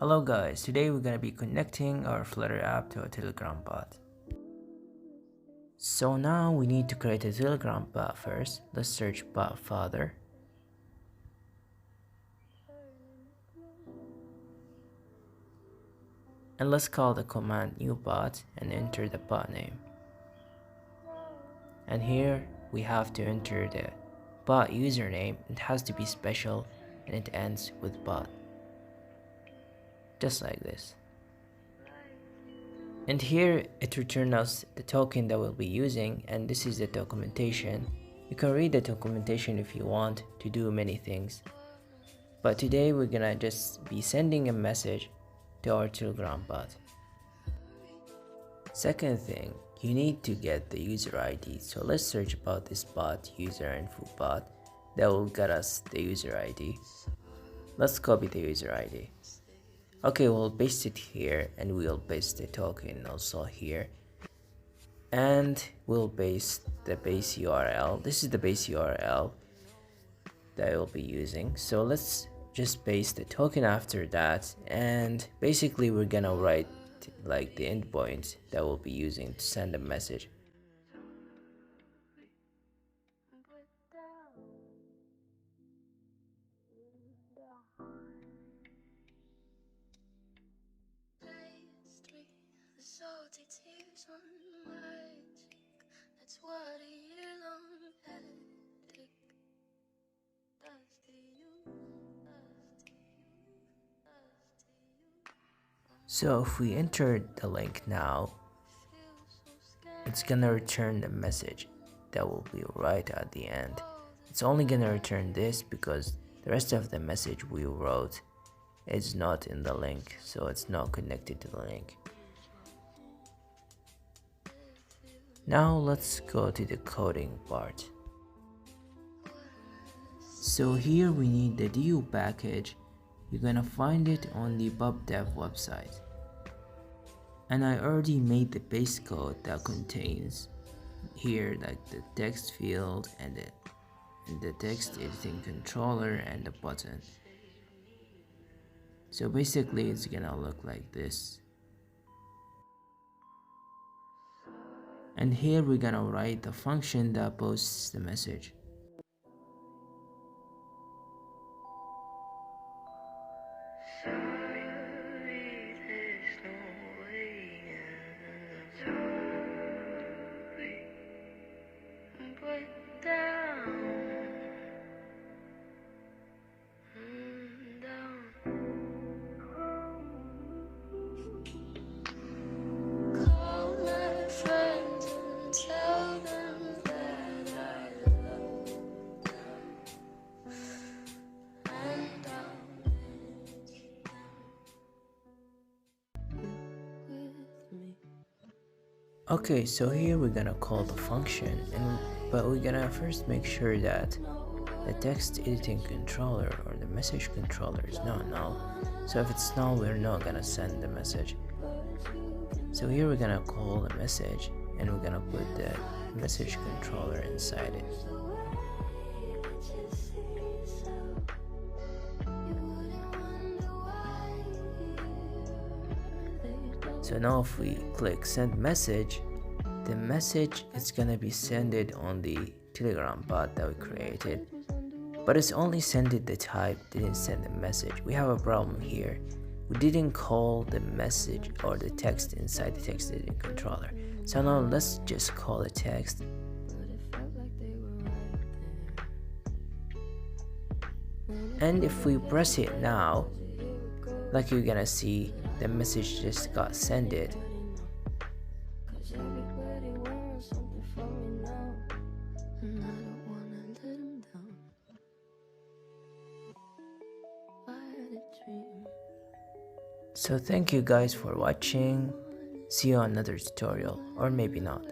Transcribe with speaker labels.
Speaker 1: Hello guys, today we're gonna be connecting our Flutter app to a Telegram bot. So now we need to create a Telegram bot first. Let's search bot father. And let's call the command new bot and enter the bot name. And here we have to enter the bot username. It has to be special and it ends with bot. Just like this. And here it returns us the token that we'll be using, and this is the documentation. You can read the documentation if you want to do many things. But today we're gonna just be sending a message to our Telegram bot. Second thing, you need to get the user ID. So let's search about this bot, user info bot. That will get us the user ID. Let's copy the user ID. Okay, we'll paste it here and we'll paste the token also here. And we'll paste the base URL. This is the base URL that we'll be using. So let's just paste the token after that. And basically we're gonna write like the endpoint that we'll be using to send a message.
Speaker 2: Salty tears on my cheek. That's what a year-long headache does to you, does to you, does to you.
Speaker 1: So if we enter the link now, it's gonna return the message that will be right at the end. It's only gonna return this because the rest of the message we wrote is not in the link, so it's not connected to the link. Now let's go to the coding part. So here we need the DU package. You're gonna find it on the pubdev website. And I already made the base code that contains here like the text field and the text editing controller and the button. So basically it's gonna look like this. And here we're gonna write the function that posts the message. Okay, so here we're gonna call the function, but we're gonna first make sure that the text editing controller or the message controller is not null. So if it's null, we're not gonna send the message. So here we're gonna call the message and we're gonna put the message controller inside it. So now if we click send message, the message is gonna be sent on the Telegram bot that we created, but it's only sending the type, didn't send the message. We have a problem here. We didn't call the message or the text inside the text editing controller. So now let's just call the text. And if we press it now, like you're gonna see, the message just got sent. So thank you guys for watching. See you on another tutorial, or maybe not.